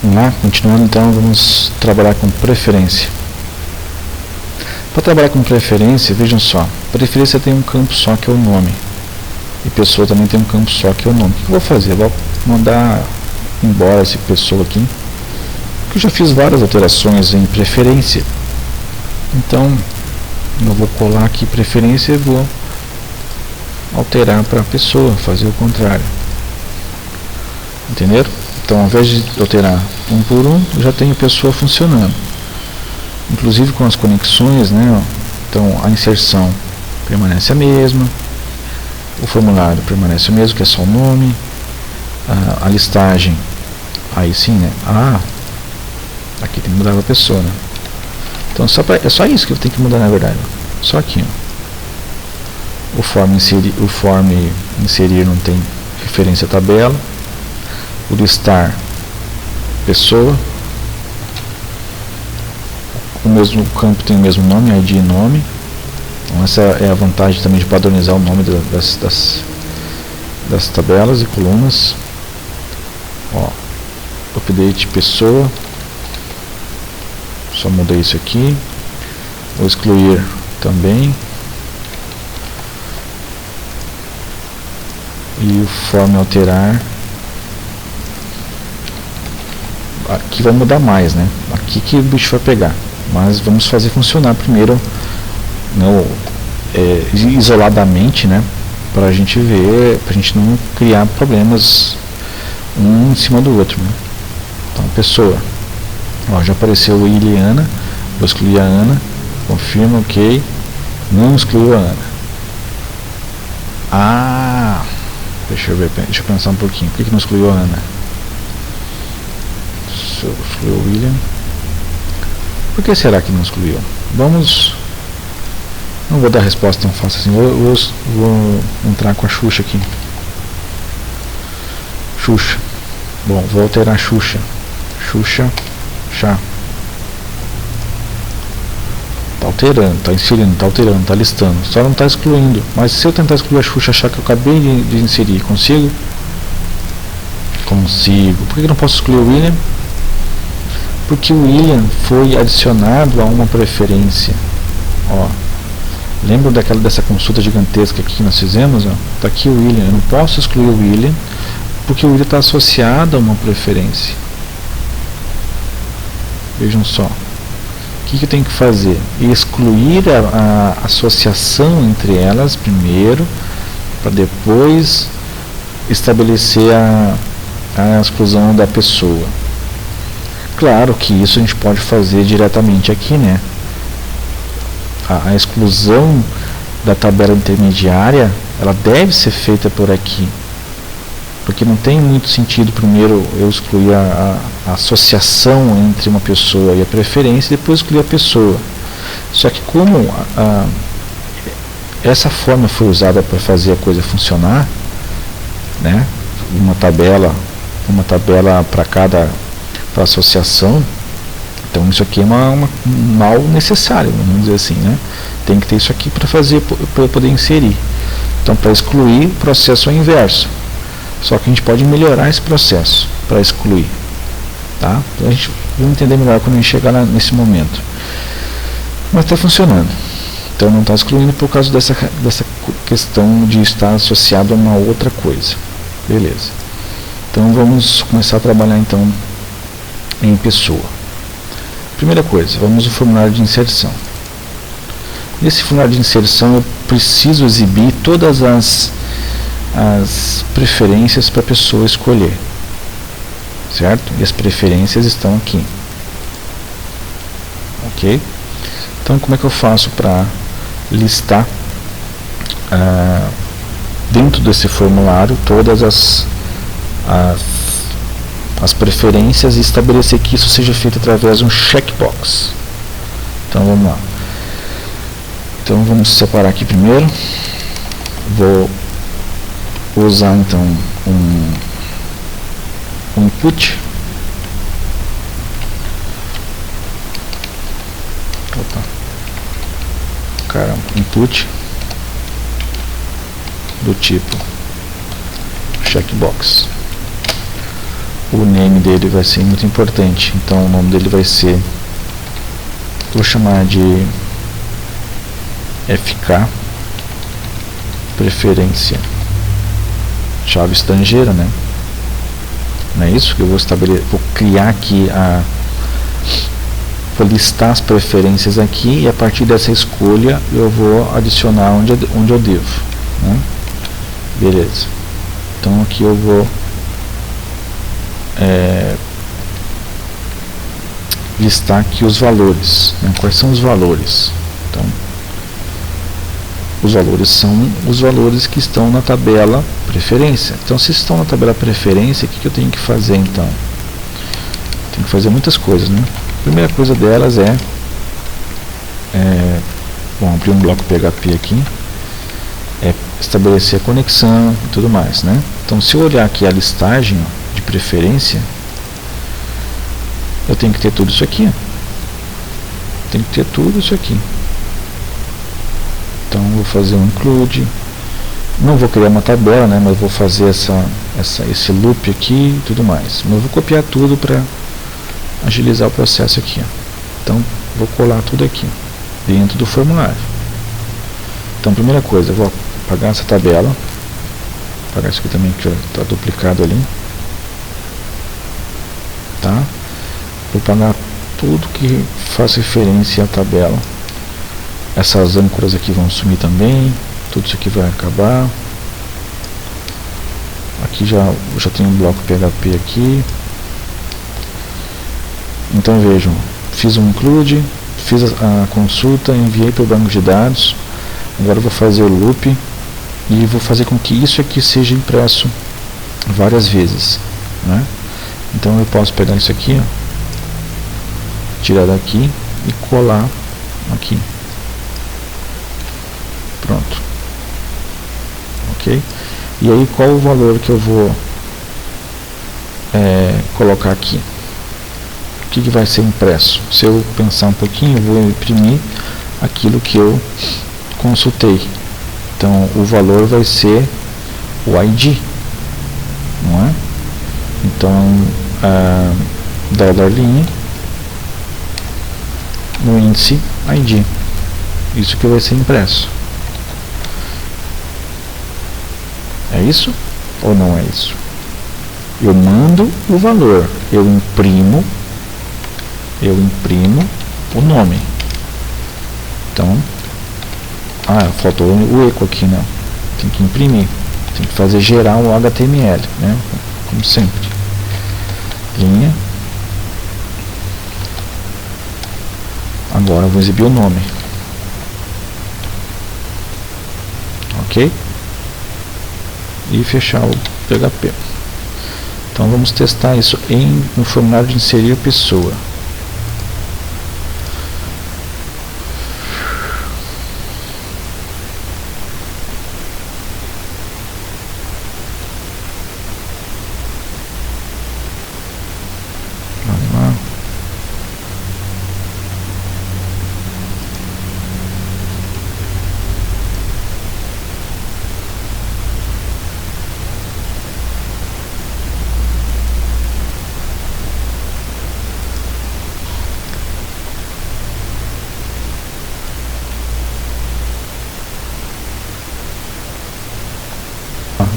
Vamos lá, continuando então, vamos trabalhar com preferência. Para trabalhar com preferência, vejam só, preferência tem um campo só que é o nome, e pessoa também tem um campo só que é o nome. O que eu vou fazer? Eu vou mandar embora essa pessoa aqui, porque eu já fiz várias alterações em preferência. Então eu vou colar aqui preferência e vou alterar para pessoa, fazer o contrário. Entenderam? Então, ao invés de alterar um por um, eu já tenho pessoa funcionando. Inclusive com as conexões, né? Então, a inserção permanece a mesma, o formulário permanece o mesmo, que é só o nome, a listagem, aí sim, né? Aqui tem que mudar a pessoa, né? Então, é só isso que eu tenho que mudar, na verdade. Só aqui, ó. O form inserir não tem referência à tabela. O listar pessoa, o mesmo campo tem o mesmo nome, ID e nome. Então essa é a vantagem também de padronizar o nome das tabelas e colunas. Ó, update pessoa, só mudei isso aqui. Vou excluir também. E o form alterar, aqui vai mudar mais, né? Aqui que o bicho vai pegar, mas vamos fazer funcionar primeiro, isoladamente, né? Para a gente ver, para a gente não criar problemas um em cima do outro, né? Então, pessoa, ó, já apareceu o William e Ana, vou excluir a Ana, confirma, ok, não excluiu a Ana. Deixa eu pensar um pouquinho, por que não excluiu a Ana? Excluiu o William. Por que será que não excluiu? Não vou dar resposta tão fácil assim. Vou entrar com a Xuxa aqui. Xuxa. Bom, vou alterar Xuxa. Xuxa. Chá. Tá alterando, tá inserindo, tá alterando, tá listando. Só não tá excluindo. Mas se eu tentar excluir a Xuxa Chá que eu acabei de inserir, consigo? Consigo. Por que eu não posso excluir o William? Porque o William foi adicionado a uma preferência. Ó, lembra dessa consulta gigantesca aqui que nós fizemos? Está aqui o William. Eu não posso excluir o William porque o William está associado a uma preferência. Vejam só. O que eu tenho que fazer? Excluir a associação entre elas primeiro, para depois estabelecer a exclusão da pessoa. Claro que isso a gente pode fazer diretamente aqui, né? A exclusão da tabela intermediária, ela deve ser feita por aqui, porque não tem muito sentido primeiro eu excluir a associação entre uma pessoa e a preferência e depois excluir a pessoa. Só que como essa forma foi usada para fazer a coisa funcionar, né? Uma tabela para cada associação, então isso aqui é um mal necessário, vamos dizer assim, né? Tem que ter isso aqui para eu poder inserir. Então, para excluir, o processo é o inverso, só que a gente pode melhorar esse processo para excluir, tá? Então, a gente vai entender melhor quando a gente chegar nesse momento, mas está funcionando. Então não está excluindo por causa dessa questão de estar associado a uma outra coisa. Beleza. Então vamos começar a trabalhar então em pessoa. Primeira coisa, vamos ao formulário de inserção. Nesse formulário de inserção eu preciso exibir todas as preferências para a pessoa escolher, certo? E as preferências estão aqui, ok? Então como é que eu faço para listar dentro desse formulário todas as preferências e estabelecer que isso seja feito através de um checkbox? Então vamos lá. Então vamos separar aqui primeiro. Vou usar então um input. Input do tipo checkbox. o name dele vai ser muito importante. Então o nome dele vai ser, vou chamar de FK preferência chave estrangeira, né? Não é isso que eu vou estabelecer? Vou criar aqui vou listar as preferências aqui, e a partir dessa escolha eu vou adicionar onde eu devo, né? Beleza. Então aqui eu vou listar aqui os valores, né? Quais são os valores? Então, os valores são os valores que estão na tabela preferência. Então, se estão na tabela preferência, o que eu tenho que fazer então? Tenho que fazer muitas coisas, né? A primeira coisa delas vou abrir um bloco PHP aqui, estabelecer a conexão e tudo mais, né? Então, se eu olhar aqui a listagem de preferência, eu tenho que ter tudo isso aqui. Tem que ter tudo isso aqui. Então, vou fazer um include. Não vou criar uma tabela, né? Mas vou fazer esse loop aqui e tudo mais. Mas eu vou copiar tudo para agilizar o processo aqui. Então, vou colar tudo aqui dentro do formulário. Então, primeira coisa, eu vou apagar essa tabela. Apagar isso aqui também, que já está duplicado ali. Tá? Vou apagar tudo que faz referência à tabela. Essas âncoras aqui vão sumir também. Tudo isso aqui vai acabar. Aqui já tem um bloco PHP aqui. Então vejam, fiz um include, fiz a consulta, enviei para o banco de dados. Agora eu vou fazer o loop e vou fazer com que isso aqui seja impresso várias vezes, né? Então eu posso pegar isso aqui, ó, tirar daqui e colar aqui. Pronto. Ok? E aí qual o valor que eu vou colocar aqui? O que vai ser impresso? Se eu pensar um pouquinho, eu vou imprimir aquilo que eu consultei. Então o valor vai ser o ID, não é? Então $, no índice ID, isso que vai ser impresso. É isso ou não é isso? Eu mando o valor, eu imprimo o nome. Então, faltou o eco aqui, né? Tem que imprimir, tem que fazer gerar o HTML, né? Como sempre. Linha. Agora eu vou exibir o nome. Ok? E fechar o PHP. Então vamos testar isso no formulário de inserir pessoa. Vamos lá.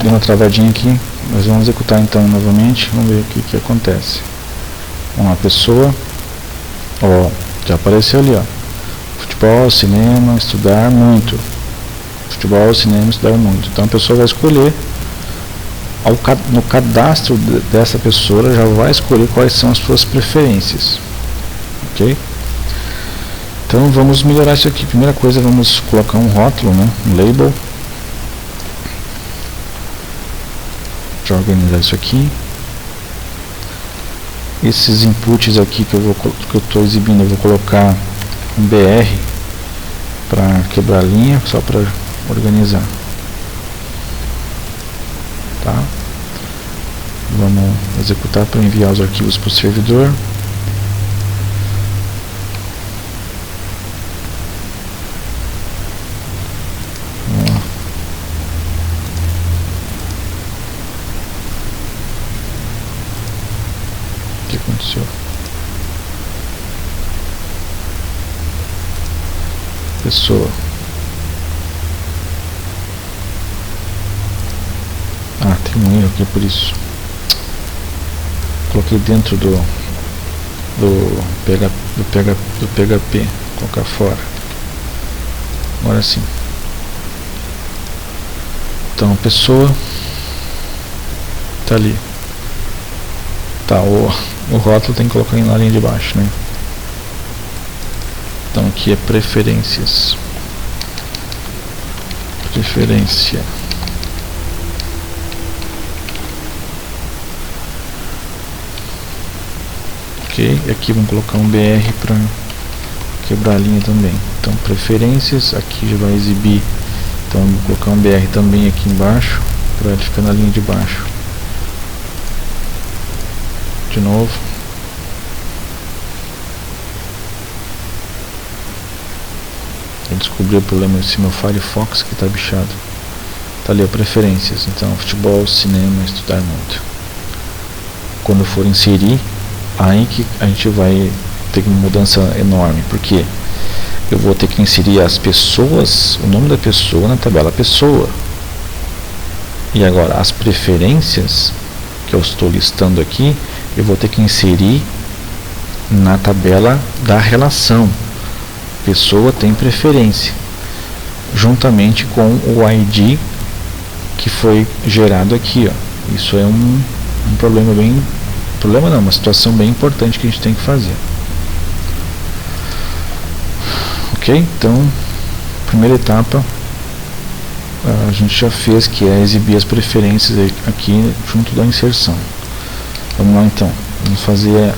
Deu uma travadinha aqui, nós vamos executar então novamente, vamos ver o que acontece. Uma pessoa, já apareceu ali, futebol, cinema, estudar muito. Futebol, cinema, estudar muito. Então a pessoa vai escolher, no cadastro dessa pessoa, ela já vai escolher quais são as suas preferências. Ok? Então vamos melhorar isso aqui. Primeira coisa, vamos colocar um rótulo, né? Um label. Deixa eu organizar isso aqui. Esses inputs aqui que eu estou exibindo, eu vou colocar um BR para quebrar a linha, só para organizar. Tá? Vamos executar para enviar os arquivos para o servidor. pessoa. Tem um erro aqui por isso. Coloquei dentro do PHP. Vou colocar fora. Agora sim. Então, pessoa tá ali. Tá, o rótulo tem que colocar na linha de baixo, né? Então aqui é preferências. Preferência. Ok, aqui vamos colocar um BR para quebrar a linha também. Então preferências, aqui já vai exibir. Então vou colocar um BR também aqui embaixo para ele ficar na linha de baixo. De novo. Eu descobri o problema desse meu Firefox que está bichado. Tá ali a preferências. Então futebol, cinema, estudar muito. Quando eu for inserir, aí que a gente vai ter uma mudança enorme, porque eu vou ter que inserir as pessoas, o nome da pessoa na tabela pessoa. E agora as preferências que eu estou listando aqui, eu vou ter que inserir na tabela da relação. Pessoa tem preferência, juntamente com o ID que foi gerado aqui, ó. Isso é um problema bem... Problema não, uma situação bem importante que a gente tem que fazer. Ok? Então, primeira etapa a gente já fez, que é exibir as preferências aqui junto da inserção. Vamos lá então, vamos fazer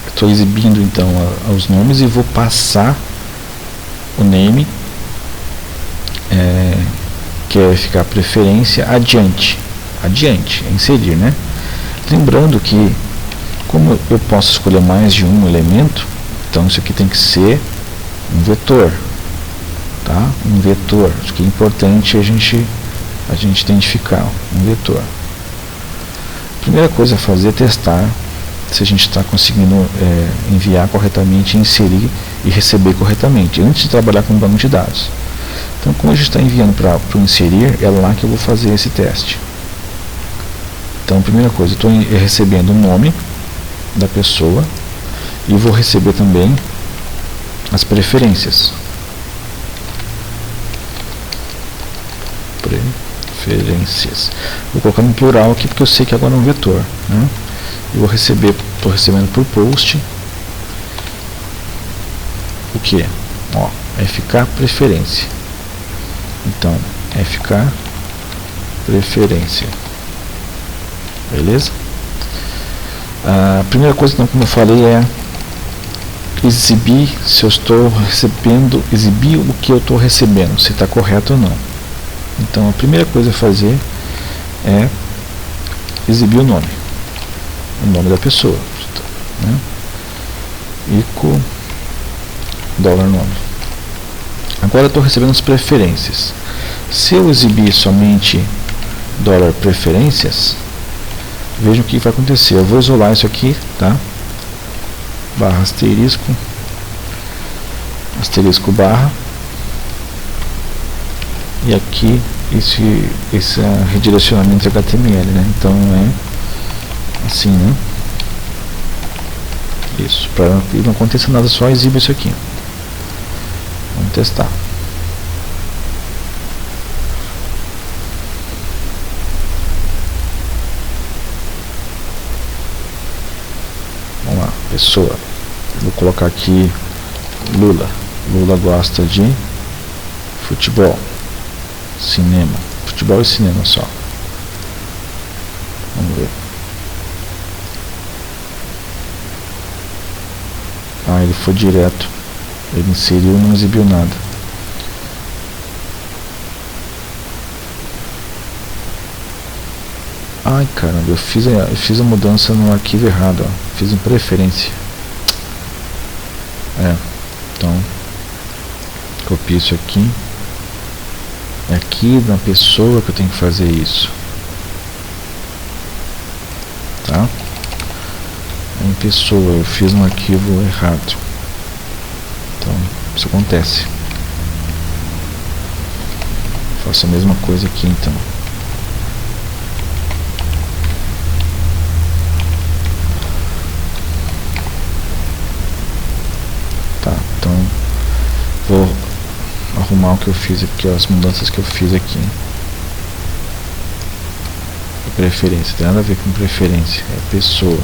estou exibindo então os nomes e vou passar o name, que é ficar preferência adiante, inserir, né? Lembrando que, como eu posso escolher mais de um elemento, então isso aqui tem que ser um vetor, tá? Um vetor, isso que é importante a gente identificar, um vetor. A primeira coisa a fazer é testar se a gente está conseguindo enviar corretamente, inserir e receber corretamente, antes de trabalhar com banco de dados. Então, como a gente está enviando para o inserir, é lá que eu vou fazer esse teste. Então, a primeira coisa, eu estou recebendo o nome da pessoa e vou receber também as preferências. Preferências. Vou colocar no plural aqui porque eu sei que agora é um vetor, né? Eu vou receber, estou recebendo por post o que? FK preferência. Então, FK preferência. Beleza? A primeira coisa, então, como eu falei, é exibir se eu estou recebendo, exibir o que eu estou recebendo, se está correto ou não. Então, a primeira coisa a fazer é exibir o nome da pessoa, né? Equal $nome. Agora eu estou recebendo as preferências. Se eu exibir somente $preferências, vejam o que vai acontecer. Eu vou isolar isso aqui, tá? Barra asterisco, asterisco barra, e aqui esse redirecionamento HTML, né? Então é assim, né? Isso, para que não aconteça nada, só exiba isso aqui. Vamos testar. Vamos lá, pessoa. Vou colocar aqui Lula. Lula gosta de futebol, cinema. Futebol e cinema só. Vamos ver. Ele foi direto. Ele inseriu e não exibiu nada. Ai, caramba, eu fiz a mudança no arquivo errado, ó. Fiz em preferência. Então copio isso aqui. É aqui na pessoa que eu tenho que fazer isso, tá? Em pessoa, eu fiz um arquivo errado. Então Isso acontece. Faço a mesma coisa aqui então. Tá, então vou arrumar o que eu fiz aqui, as mudanças que eu fiz aqui. Preferência, tem nada a ver com preferência, é pessoa.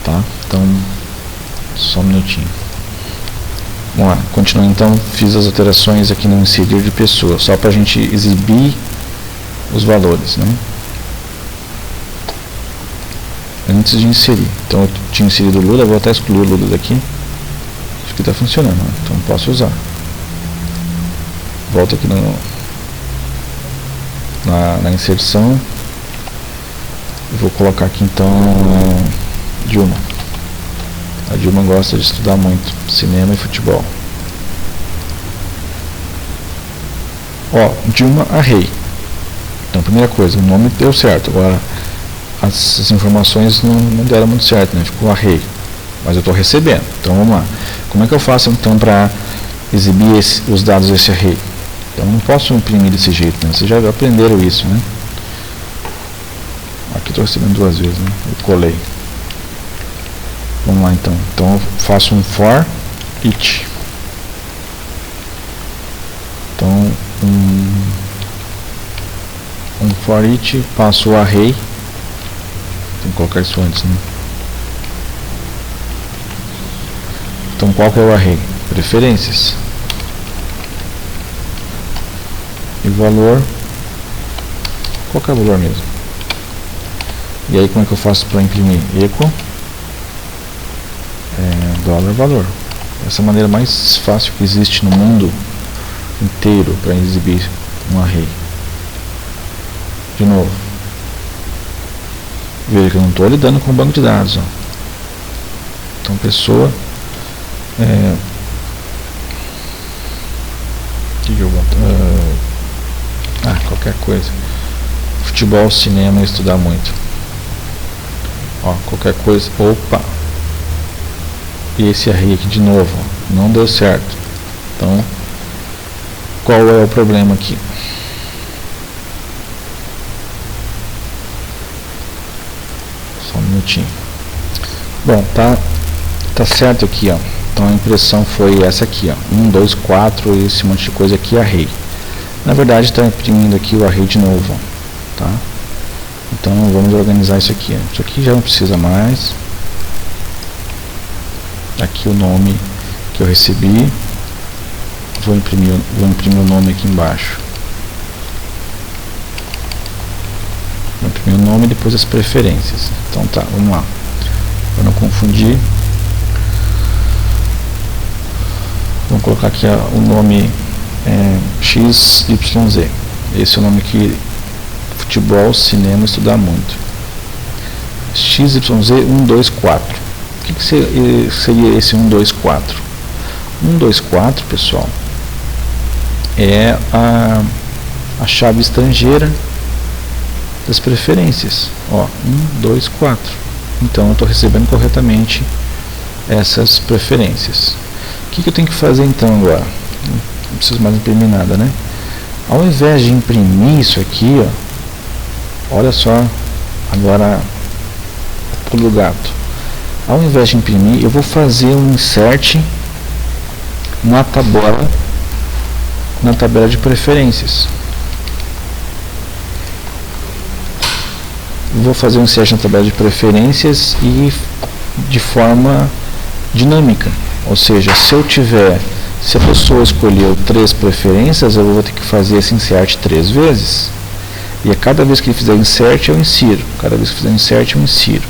Tá? Então, só um minutinho. Vamos lá, continuando então, fiz as alterações aqui no inserir de pessoa, só para a gente exibir os valores, né? Antes de inserir. Então eu tinha inserido o Lula, vou até excluir o Lula daqui. Isso aqui está funcionando, né? Então posso usar. Volto aqui na inserção. Eu vou colocar aqui então Dilma. A Dilma gosta de estudar muito cinema e futebol. Ó, Dilma Arrei. Então, primeira coisa, o nome deu certo. Agora, as informações não deram muito certo, né? Ficou Arrei. Mas eu estou recebendo. Então, vamos lá. Como é que eu faço então para exibir os dados desse Arrei? Então, eu não posso imprimir desse jeito, né? Vocês já aprenderam isso, né? Aqui estou recebendo duas vezes, né? Eu colei. Vamos lá então. Então eu faço um for each. Então um for each, passo o array. Tem que colocar isso antes, né? Então qual que é o array? Preferências. E o valor. Qual que é o valor mesmo? E aí como é que eu faço para imprimir? Equal dólar valor. Essa é a maneira mais fácil que existe no mundo inteiro para exibir um array. De novo, veja que eu não estou lidando com o banco de dados, ó. Então pessoa que eu boto? Qualquer coisa. Futebol, cinema, estudar muito. Ó, qualquer coisa. Opa! E esse array aqui de novo, ó, não deu certo. Então, qual é o problema aqui? Só um minutinho. Bom, tá certo aqui, ó. Então a impressão foi essa aqui, ó. 1, 2, 4, esse monte de coisa aqui é array. Na verdade está imprimindo aqui o array de novo, ó, tá? Então vamos organizar isso aqui, ó. Isso aqui já não precisa mais. Aqui o nome que eu recebi, vou imprimir o nome aqui embaixo. Vou imprimir o nome e depois as preferências. Então tá, vamos lá. Para não confundir, vamos colocar aqui o nome XYZ. Esse é o nome que futebol, cinema, estudar muito. XYZ 124. O que seria esse 124? 124, pessoal, é a chave estrangeira das preferências. Ó, 124. Então eu estou recebendo corretamente essas preferências. O que eu tenho que fazer então agora? Não preciso mais imprimir nada, né? Ao invés de imprimir isso aqui, ó, olha só agora o pulo do gato. Ao invés de imprimir, eu vou fazer um insert na tabela de preferências. Vou fazer um insert na tabela de preferências e de forma dinâmica. Ou seja, se a pessoa escolheu 3 preferências, eu vou ter que fazer esse insert 3 vezes. E a cada vez que ele fizer insert, eu insiro. Cada vez que fizer insert, eu insiro.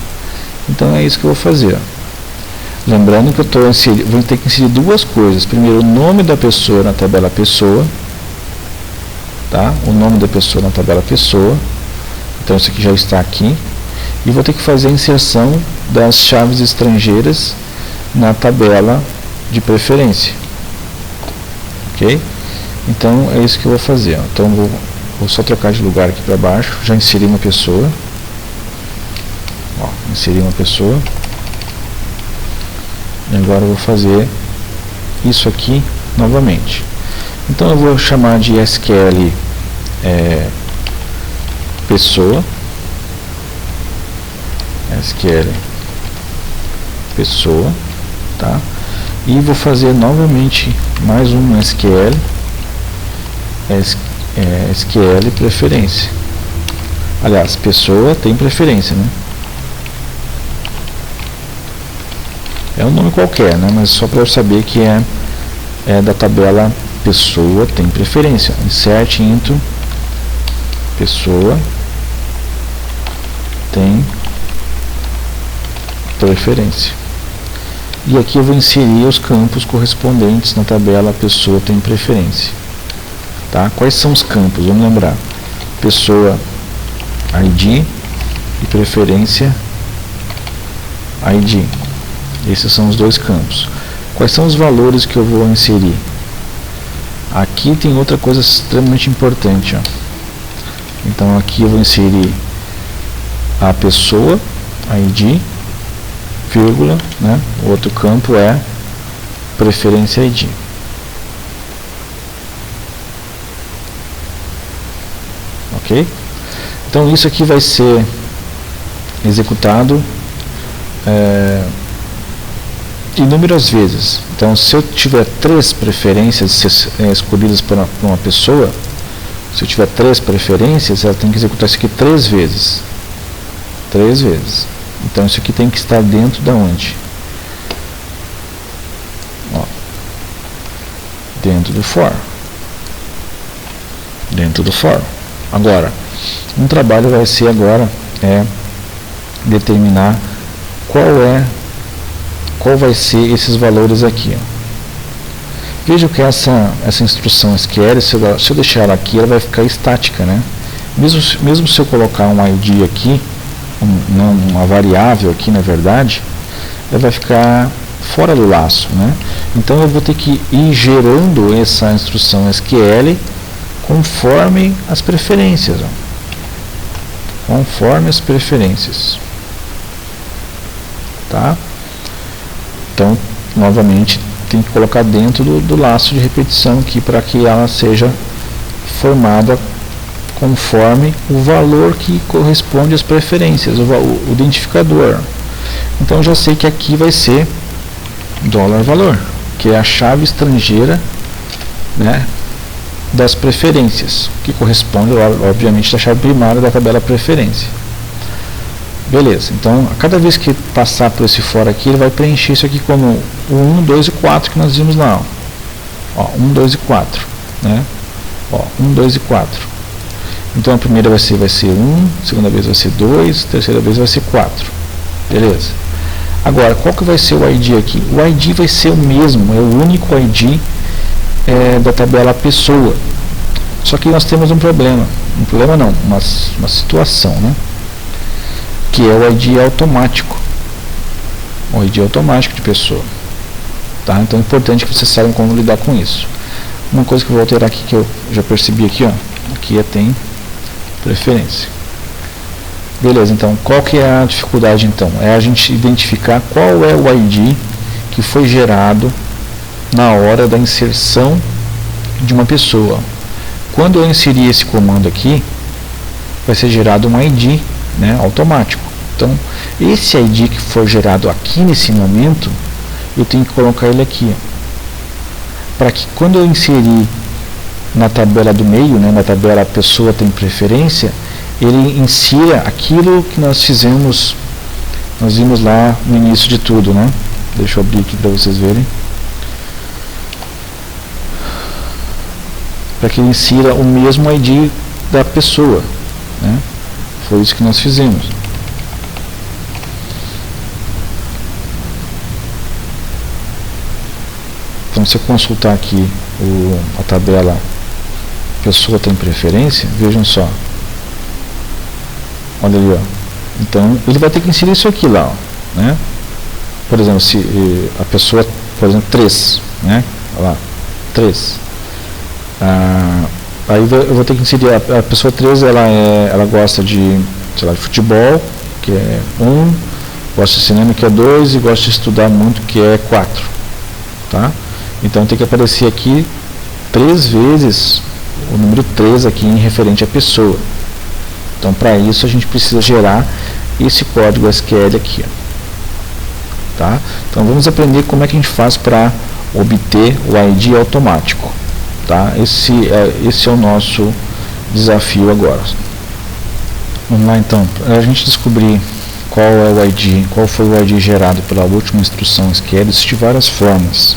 Então é isso que eu vou fazer. Lembrando que vou ter que inserir duas coisas. Primeiro, o nome da pessoa na tabela pessoa. Tá? O nome da pessoa na tabela pessoa. Então isso aqui já está aqui. E vou ter que fazer a inserção das chaves estrangeiras na tabela de preferência. Ok? Então é isso que eu vou fazer. Então vou só trocar de lugar aqui para baixo. Já inseri uma pessoa. Ó, inseri uma pessoa. E agora eu vou fazer isso aqui novamente. Então eu vou chamar de SQL pessoa, SQL pessoa, tá? E vou fazer novamente mais um SQL preferência. Aliás, pessoa tem preferência, né? É um nome qualquer, né? Mas só para eu saber que é da tabela pessoa tem preferência. Insert into pessoa tem preferência. E aqui eu vou inserir os campos correspondentes na tabela pessoa tem preferência. Tá? Quais são os campos? Vamos lembrar. Pessoa ID e preferência ID. Esses são os dois campos. Quais são os valores que eu vou inserir? Aqui tem outra coisa extremamente importante. Ó. Então aqui eu vou inserir a pessoa ID, vírgula, né? O outro campo é preferência ID. Ok? Então isso aqui vai ser executado inúmeras vezes. Então se eu tiver 3 preferências escolhidas por uma pessoa, se eu tiver 3 preferências, ela tem que executar isso aqui 3 vezes. 3 vezes. Então isso aqui tem que estar dentro da onde? Ó, dentro do for. Dentro do for. Agora, um trabalho vai ser agora determinar qual vai ser esses valores aqui. Ó. Veja que essa instrução SQL, se eu deixar ela aqui, ela vai ficar estática, né? Mesmo se eu colocar um ID aqui, uma variável aqui, na verdade, ela vai ficar fora do laço, né? Então eu vou ter que ir gerando essa instrução SQL conforme as preferências, ó. Conforme as preferências, tá? Então, novamente, tem que colocar dentro do laço de repetição aqui para que ela seja formada conforme o valor que corresponde às preferências, o identificador. Então, eu já sei que aqui vai ser $valor, que é a chave estrangeira, né, das preferências, que corresponde, obviamente, à chave primária da tabela preferência. Beleza, então, a cada vez que passar por esse for aqui, ele vai preencher isso aqui como o 1, 2 e 4 que nós vimos lá. Ó, 1, 2 e 4. Né? Ó, 1, 2 e 4. Então, a primeira vai ser 1, a segunda vez vai ser 2, a terceira vez vai ser 4. Beleza. Agora, qual que vai ser o ID aqui? O ID vai ser o mesmo, é o único ID da tabela pessoa. Só que nós temos um problema. Um problema não, uma situação, né? Que é o ID automático. O ID automático de pessoa. Tá? Então é importante que vocês saibam como lidar com isso. Uma coisa que eu vou alterar aqui, que eu já percebi aqui, ó, aqui tem preferência. Beleza, então qual que é a dificuldade então? É a gente identificar qual é o ID que foi gerado na hora da inserção de uma pessoa. Quando eu inserir esse comando aqui, vai ser gerado um ID, né, automático. Então, esse ID que for gerado aqui nesse momento, eu tenho que colocar ele aqui, para que quando eu inserir na tabela do meio, né, na tabela pessoa tem preferência, ele insira aquilo que nós vimos lá no início de tudo, né? Deixa eu abrir aqui para vocês verem. Para que ele insira o mesmo ID da pessoa, né? Foi isso que nós fizemos. Então, se eu consultar aqui a tabela pessoa tem preferência, vejam só. Olha ali, ó. Então, ele vai ter que inserir isso aqui lá, ó, né? Por exemplo, se a pessoa, por exemplo, 3, né? Olha lá, 3. Aí eu vou ter que inserir a pessoa 3, ela gosta de, sei lá, de futebol, que é 1, Gosto de cinema, que é 2, e gosto de estudar muito, que é 4. Tá? Então tem que aparecer aqui 3 vezes o número 3 aqui em referente à pessoa. Então para isso a gente precisa gerar esse código SQL aqui. Tá? Então vamos aprender como é que a gente faz para obter o ID automático. Tá? Esse é o nosso desafio agora. Vamos lá então, para a gente descobrir qual é o ID, qual foi o ID gerado pela última instrução SQL, existem várias formas.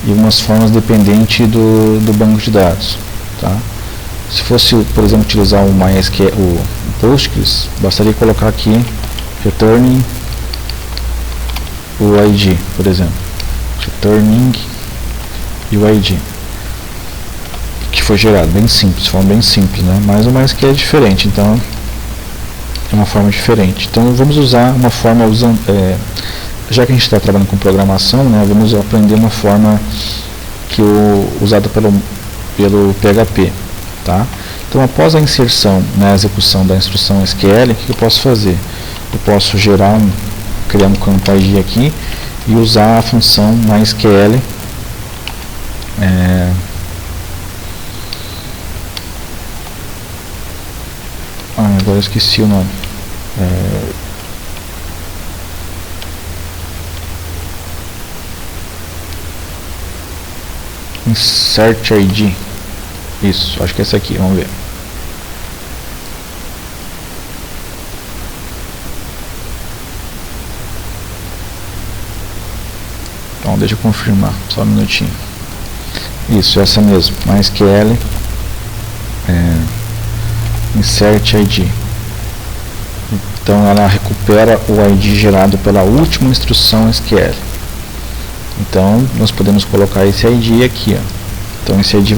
E umas formas dependentes do banco de dados. Tá? Se fosse, por exemplo, utilizar o MySQL, o Postgres, bastaria colocar aqui returning o ID, por exemplo. Returning e o ID que foi gerado, bem simples, forma bem simples, né? Mas o MySQL é diferente, então é uma forma diferente. Então vamos usar uma forma usando, já que a gente está trabalhando com programação, né? Vamos aprender uma forma usada pelo PHP, tá? Então após a inserção, né, a execução da instrução SQL, o que eu posso fazer? Eu posso criar um campo ID aqui e usar a função MySQL agora eu esqueci o nome. Insert ID. Isso, acho que é essa aqui, vamos ver. Então deixa eu confirmar, só um minutinho. Isso, essa mesmo, MySQL Insert ID. Então ela recupera o ID gerado pela última instrução SQL. Então nós podemos colocar esse ID aqui, ó. Então esse ID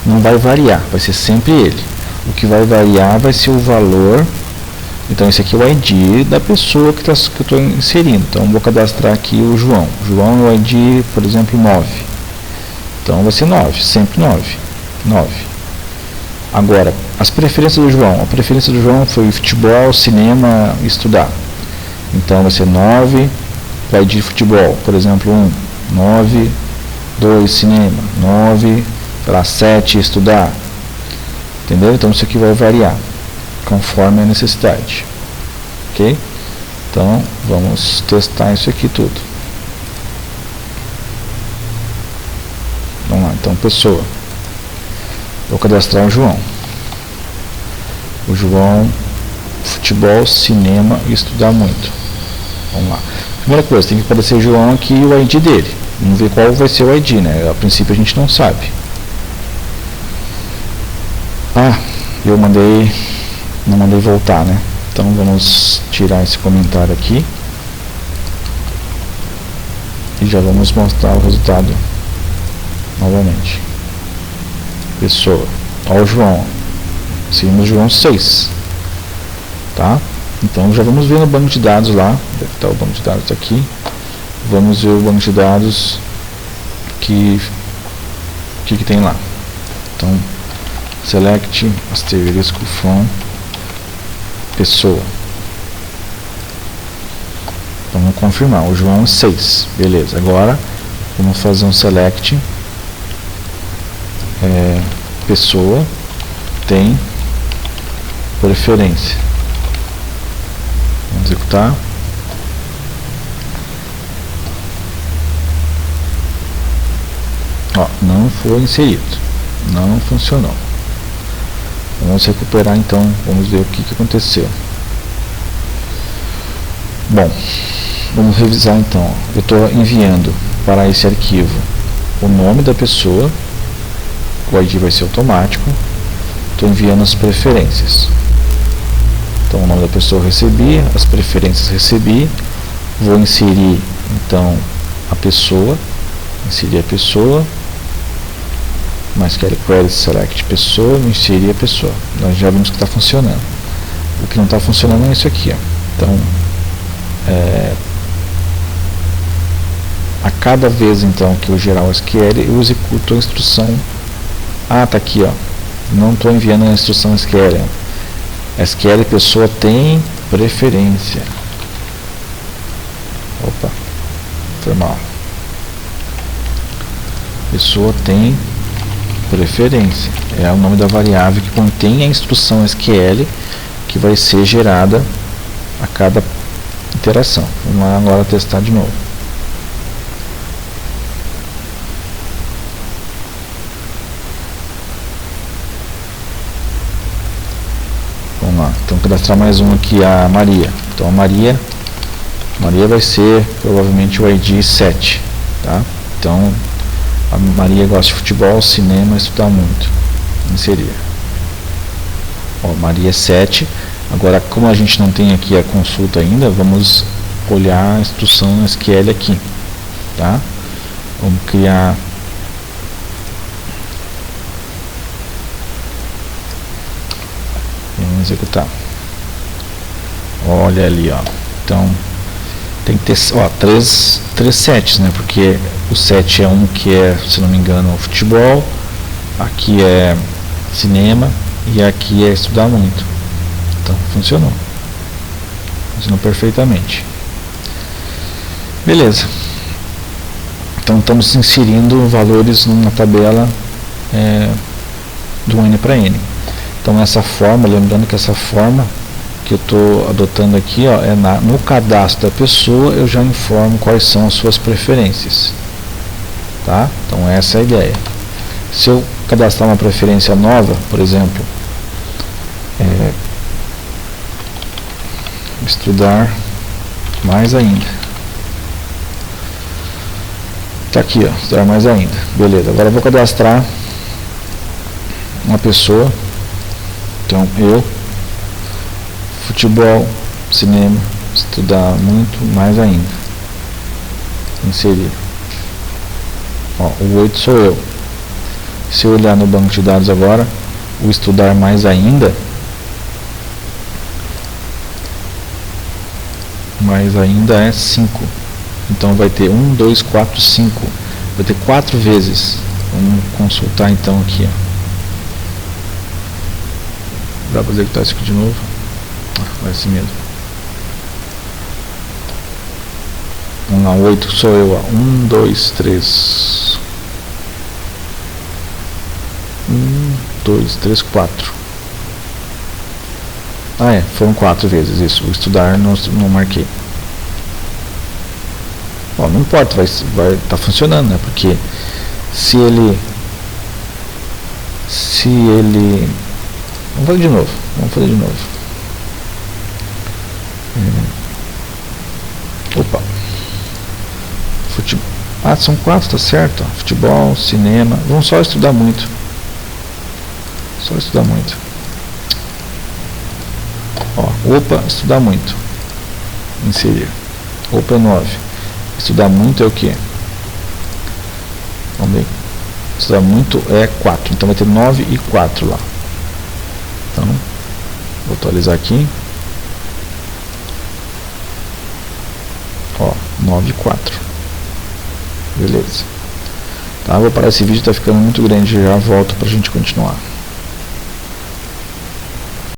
não vai variar, vai ser sempre ele. O que vai variar vai ser o valor. Então esse aqui é o ID da pessoa que eu estou inserindo. Então vou cadastrar aqui o João. João é o ID, por exemplo, 9. Então vai ser 9, sempre 9. Agora, as preferências do João. A preferência do João foi futebol, cinema, estudar. Então vai ser 9, vai de futebol, por exemplo, 1, 9, 2, cinema, 9, 7, estudar. Entendeu? Então isso aqui vai variar conforme a necessidade. Ok? Então vamos testar isso aqui tudo. Vamos lá, então pessoa. Vou cadastrar o João. O João, futebol, cinema e estudar muito. Vamos lá. Primeira coisa, tem que aparecer o João aqui e o ID dele. Vamos ver qual vai ser o ID, né? A princípio a gente não sabe. Eu não mandei voltar, né? Então vamos tirar esse comentário aqui. E já vamos mostrar o resultado novamente. Pessoa, olha o João, seguimos João 6, tá? Então já vamos ver no banco de dados lá, deve estar o banco de dados aqui, vamos ver o banco de dados que tem lá. Então select asterisco from pessoa. Vamos confirmar, o João 6, beleza. Agora vamos fazer um select pessoa tem preferência. Vamos executar. Não foi inserido, não funcionou. Vamos recuperar então, vamos ver o que aconteceu. Bom, vamos revisar então. Eu estou enviando para esse arquivo o nome da pessoa, o ID vai ser automático. Estou enviando as preferências. Então o nome da pessoa eu recebi, as preferências recebi. Vou inserir então a pessoa, MySQL query select pessoa, inserir a pessoa. Nós já vimos que está funcionando. O que não está funcionando é isso aqui, ó. Então a cada vez então que eu gerar o SQL, eu executo a instrução. Tá aqui, ó. Não estou enviando a instrução SQL. SQL pessoa tem preferência. Opa, foi mal. Pessoa tem preferência. É o nome da variável que contém a instrução SQL que vai ser gerada a cada interação. Vamos lá agora testar de novo. Vamos lá. Então, cadastrar mais um aqui, a Maria. Então, a Maria vai ser provavelmente o ID 7. Tá? Então, a Maria gosta de futebol, cinema, estudar muito. Inserir. Ó, Maria 7. Agora, como a gente não tem aqui a consulta ainda, vamos olhar a instrução SQL aqui. Tá? Vamos criar. Vamos executar. Olha ali, ó. Então, tem que ter, ó, três sets, né? Porque o set é um que é, se não me engano, futebol, aqui é cinema e aqui é estudar muito. Então, funcionou perfeitamente. Beleza. Então, estamos inserindo valores numa tabela do N para N. Então, essa forma, lembrando que essa forma que eu estou adotando aqui, ó, é no cadastro da pessoa, eu já informo quais são as suas preferências. Tá? Então, essa é a ideia. Se eu cadastrar uma preferência nova, por exemplo, estudar mais ainda. Tá aqui, ó, estudar mais ainda. Beleza, agora eu vou cadastrar uma pessoa. Então, eu, futebol, cinema, estudar muito, mais ainda. Inserir. Ó, o 8 sou eu. Se eu olhar no banco de dados agora, o estudar mais ainda é 5. Então vai ter 1, 2, 4, 5. Vai ter 4 vezes. Vamos consultar então aqui. Ó. Dá para executar isso aqui de novo? Vai assim mesmo. Vamos lá, 8 sou eu. 1, 2, 3. 1, 2, 3, 4. Foram 4 vezes isso. O estudar não marquei. Bom, não importa, vai estar funcionando, né? Porque se ele vamos fazer de novo. Opa. Futebol. São 4, tá certo. Futebol, cinema. Vamos só estudar muito. Opa, estudar muito. Inserir. Opa, 9. Estudar muito é o que? Vamos ver. Estudar muito é 4. Então vai ter 9 e 4 lá. Então, vou atualizar aqui. 9 e 4. Beleza. Tá, vou parar esse vídeo, tá ficando muito grande. Já volto pra gente continuar.